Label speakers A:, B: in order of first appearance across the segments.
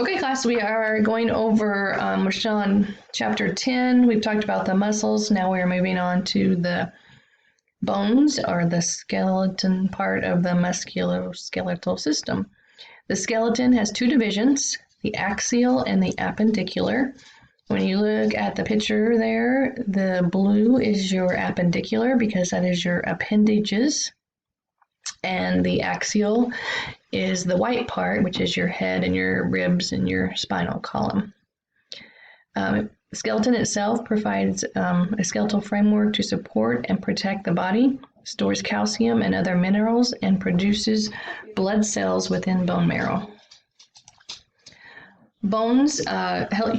A: Okay, class, we are going over, we're still on chapter 10. We've talked about the muscles. Now we're moving on to the bones or the skeleton part of the musculoskeletal system. The skeleton has two divisions, the axial and the appendicular. When you look at the picture there, the blue is your appendicular because that is your appendages, and the axial is the white part, which is your head and your ribs and your spinal column. The skeleton itself provides a skeletal framework to support and protect the body, stores calcium and other minerals, and produces blood cells within bone marrow. Bones,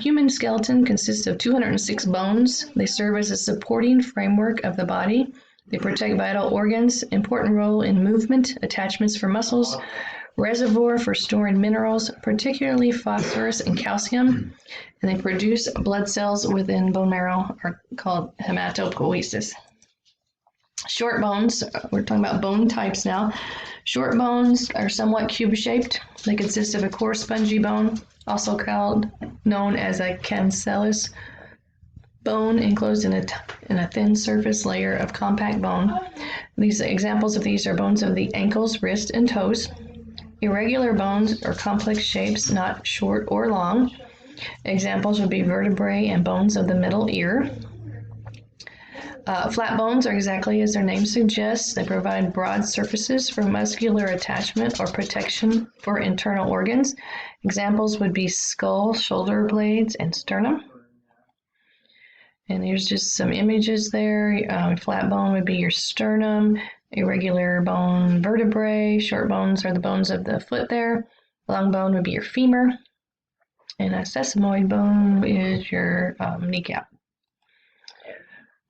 A: human skeleton consists of 206 bones. They serve as a supporting framework of the body. They protect vital organs, important role in movement, attachments for muscles, reservoir for storing minerals, particularly phosphorus and calcium, and they produce blood cells within bone marrow are called hematopoiesis. Short bones, we're talking about bone types now. Short bones are somewhat cube-shaped. They consist of a coarse spongy bone, also known as a cancellous bone enclosed in a thin surface layer of compact bone. These examples of these are bones of the ankles, wrists, and toes. Irregular bones are complex shapes, not short or long. Examples would be vertebrae and bones of the middle ear. Flat bones are exactly as their name suggests. They provide broad surfaces for muscular attachment or protection for internal organs. Examples would be skull, shoulder blades, and sternum. And here's just some images there. Flat bone would be your sternum, irregular bone vertebrae, short bones are the bones of the foot there, long bone would be your femur, and a sesamoid bone is your kneecap.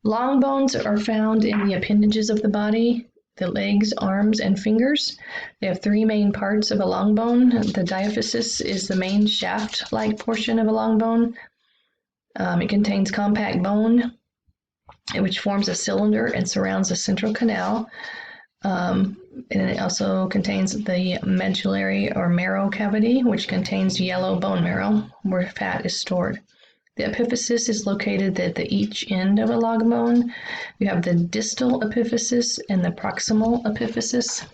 A: Long bones are found in the appendages of the body, the legs, arms, and fingers. They have three main parts of a long bone. The diaphysis is the main shaft-like portion of a long bone. It contains compact bone, which forms a cylinder and surrounds the central canal. And it also contains the medullary or marrow cavity, which contains yellow bone marrow, where fat is stored. The epiphysis is located at each end of a long bone. You have the distal epiphysis and the proximal epiphysis.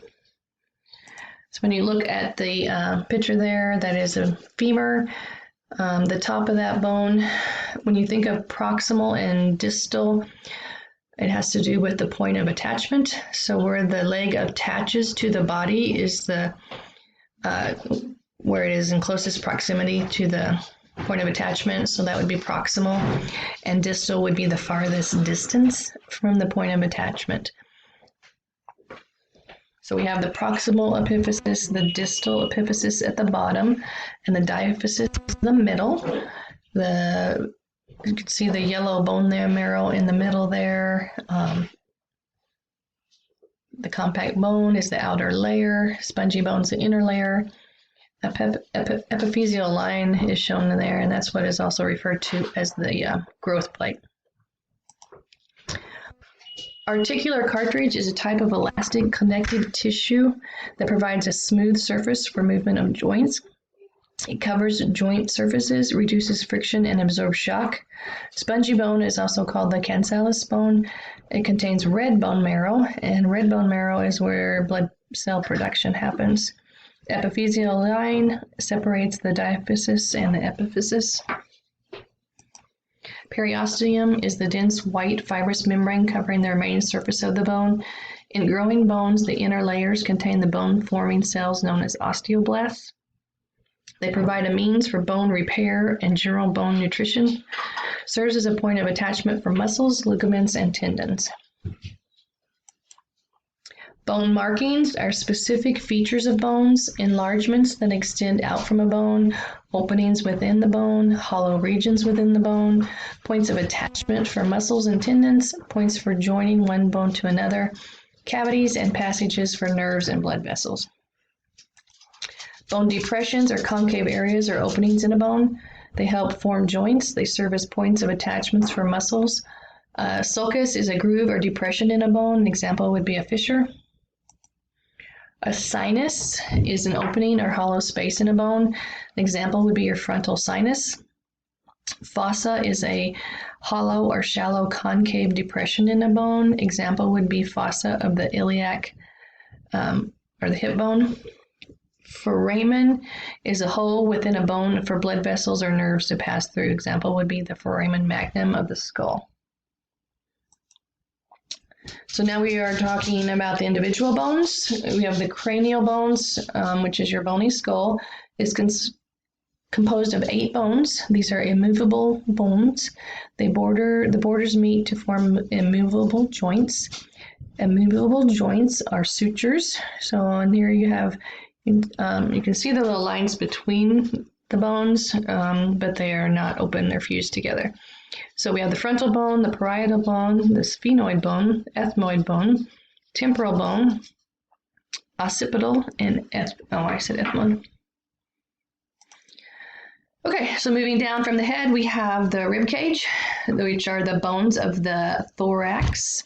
A: So when you look at the picture there, that is a femur. The top of that bone, when you think of proximal and distal, it has to do with the point of attachment. So where the leg attaches to the body is the where it is in closest proximity to the point of attachment. So that would be proximal, and distal would be the farthest distance from the point of attachment. So we have the proximal epiphysis, the distal epiphysis at the bottom, and the diaphysis in the middle. You can see the yellow bone marrow in the middle there. The compact bone is the outer layer, spongy bone is the inner layer. Epiphyseal line is shown in there, and that's what is also referred to as the growth plate. Articular cartilage is a type of elastic connective tissue that provides a smooth surface for movement of joints. It covers joint surfaces, reduces friction, and absorbs shock. Spongy bone is also called the cancellous bone. It contains red bone marrow, and red bone marrow is where blood cell production happens. The epiphyseal line separates the diaphysis and the epiphysis. Periosteum is the dense white fibrous membrane covering the remaining surface of the bone. In growing bones, the inner layers contain the bone-forming cells known as osteoblasts. They provide a means for bone repair and general bone nutrition. Serves as a point of attachment for muscles, ligaments, and tendons. Bone markings are specific features of bones, enlargements that extend out from a bone, openings within the bone, hollow regions within the bone, points of attachment for muscles and tendons, points for joining one bone to another, cavities and passages for nerves and blood vessels. Bone depressions are concave areas or openings in a bone. They help form joints. They serve as points of attachments for muscles. Sulcus is a groove or depression in a bone. An example would be a fissure. A sinus is an opening or hollow space in a bone. An example would be your frontal sinus. Fossa is a hollow or shallow concave depression in a bone. Example would be fossa of the iliac or the hip bone. Foramen is a hole within a bone for blood vessels or nerves to pass through. Example would be the foramen magnum of the skull. So now we are talking about the individual bones. We have the cranial bones, which is your bony skull, is composed of 8 bones. These are immovable bones. The borders meet to form immovable joints. Immovable joints are sutures. So on here you have, you can see the little lines between the bones, but they are not open, they're fused together. So we have the frontal bone, the parietal bone, the sphenoid bone, ethmoid bone, temporal bone, occipital, and ethmoid. Okay, so moving down from the head, we have the rib cage, which are the bones of the thorax.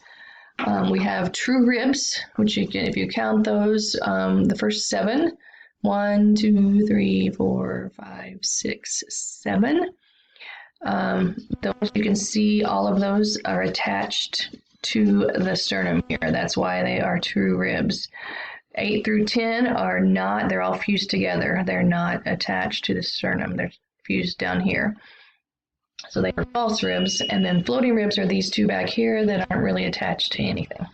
A: We have true ribs, which you can, if you count those, the first 7, 1, 2, 3, 4, 5, 6, 7. Those you can see, all of those are attached to the sternum here. That's why they are true ribs. 8 through 10 are not, they're all fused together. They're not attached to the sternum. They're fused down here. So they are false ribs, and then floating ribs are these 2 back here that aren't really attached to anything.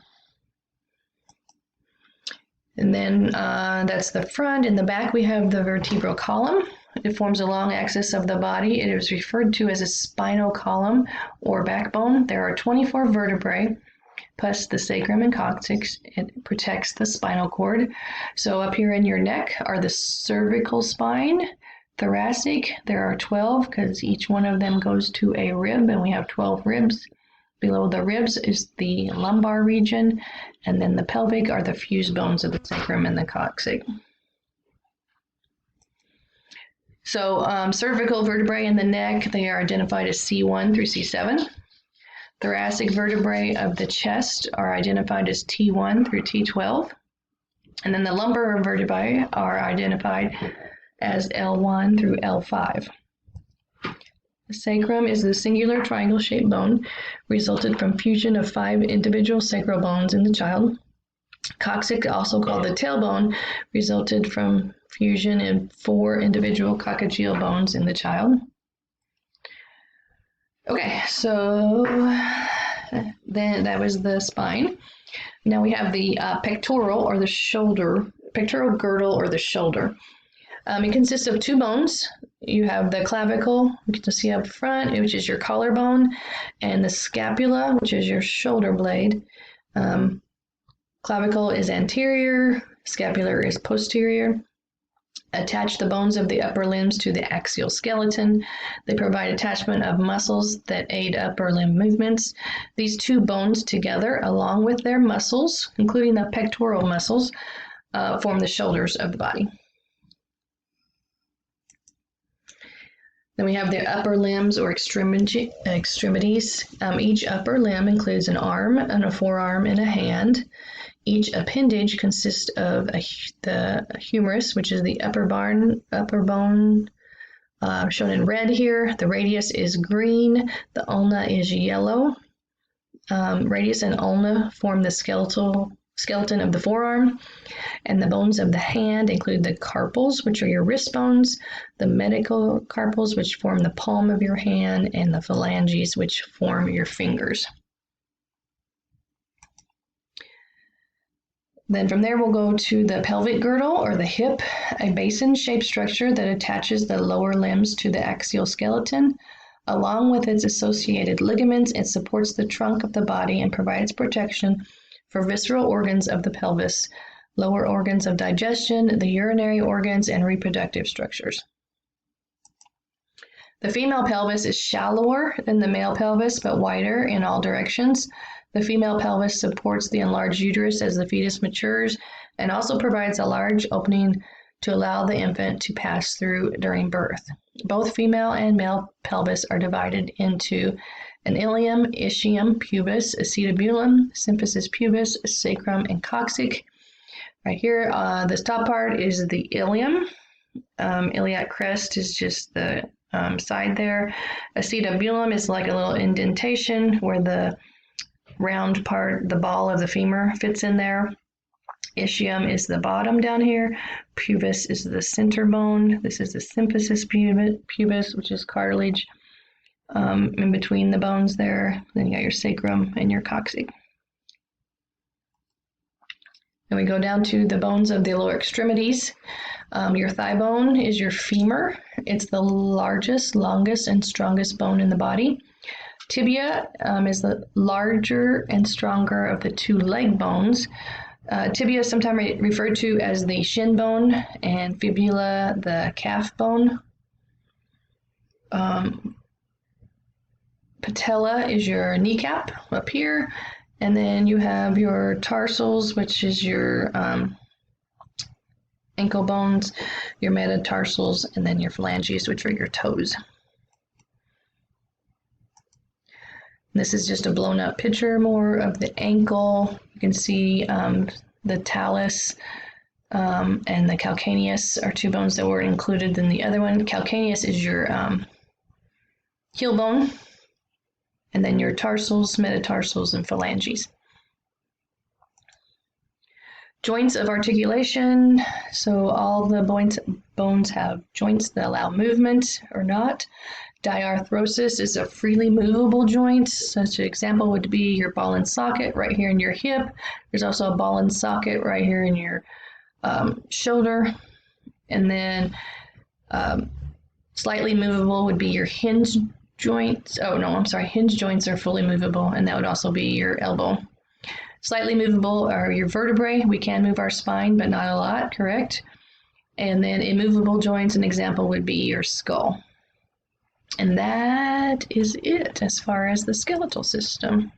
A: And then that's the front. In the back we have the vertebral column. It forms a long axis of the body. It is referred to as a spinal column or backbone. There are 24 vertebrae, plus the sacrum and coccyx. It protects the spinal cord. So up here in your neck are the cervical spine, thoracic. There are 12 because each one of them goes to a rib, and we have 12 ribs. Below the ribs is the lumbar region, and then the pelvic are the fused bones of the sacrum and the coccyx. So cervical vertebrae in the neck, they are identified as C1 through C7. Thoracic vertebrae of the chest are identified as T1 through T12. And then the lumbar vertebrae are identified as L1 through L5. The sacrum is the singular triangle-shaped bone resulted from fusion of 5 individual sacral bones in the child. Coccyx, also called the tailbone, resulted from fusion in 4 individual coccygeal bones in the child. Okay, so then that was the spine. Now we have the pectoral or the shoulder, pectoral girdle or the shoulder. It consists of 2 bones. You have the clavicle, you can see up front, which is your collarbone, and the scapula, which is your shoulder blade. Clavicle is anterior, scapular is posterior. Attach the bones of the upper limbs to the axial skeleton. They provide attachment of muscles that aid upper limb movements. These 2 bones together, along with their muscles, including the pectoral muscles, form the shoulders of the body. Then we have the upper limbs or extremities. Each upper limb includes an arm and a forearm and a hand. Each appendage consists of the humerus, which is the upper bone, shown in red here. The radius is green. The ulna is yellow. Radius and ulna form the skeleton of the forearm, and the bones of the hand include the carpals, which are your wrist bones, the metacarpals, which form the palm of your hand, and the phalanges, which form your fingers. Then from there we'll go to the pelvic girdle or the hip, a basin-shaped structure that attaches the lower limbs to the axial skeleton. Along with its associated ligaments, it supports the trunk of the body and provides protection for visceral organs of the pelvis, lower organs of digestion, the urinary organs, and reproductive structures. The female pelvis is shallower than the male pelvis, but wider in all directions. The female pelvis supports the enlarged uterus as the fetus matures and also provides a large opening to allow the infant to pass through during birth. Both female and male pelvis are divided into an ilium, ischium, pubis, acetabulum, symphysis pubis, sacrum, and coccyx. Right here, this top part is the ilium. Iliac crest is just the side there. Acetabulum is like a little indentation where the round part, the ball of the femur, fits in there. Ischium is the bottom down here. Pubis is the center bone. This is the symphysis pubis, which is cartilage in between the bones there. Then you got your sacrum and your coccyx. And we go down to the bones of the lower extremities. Your thigh bone is your femur. It's the largest, longest, and strongest bone in the body. Tibia is the larger and stronger of the two leg bones. Tibia is sometimes referred to as the shin bone, and fibula the calf bone. Patella is your kneecap up here. And then you have your tarsals, which is your ankle bones, your metatarsals, and then your phalanges, which are your toes. This is just a blown up picture more of the ankle. You can see the talus and the calcaneus are two bones that were included in the other one. Calcaneus is your heel bone. And then your tarsals, metatarsals, and phalanges. Joints of articulation. So all the bones have joints that allow movement or not. Diarthrosis is a freely movable joint. Such an example would be your ball and socket right here in your hip. There's also a ball and socket right here in your shoulder. And then slightly movable would be your hinge joints. Hinge joints are fully movable, and that would also be your elbow. Slightly movable are your vertebrae. We can move our spine, but not a lot, correct? And then immovable joints, an example would be your skull. And that is it as far as the skeletal system.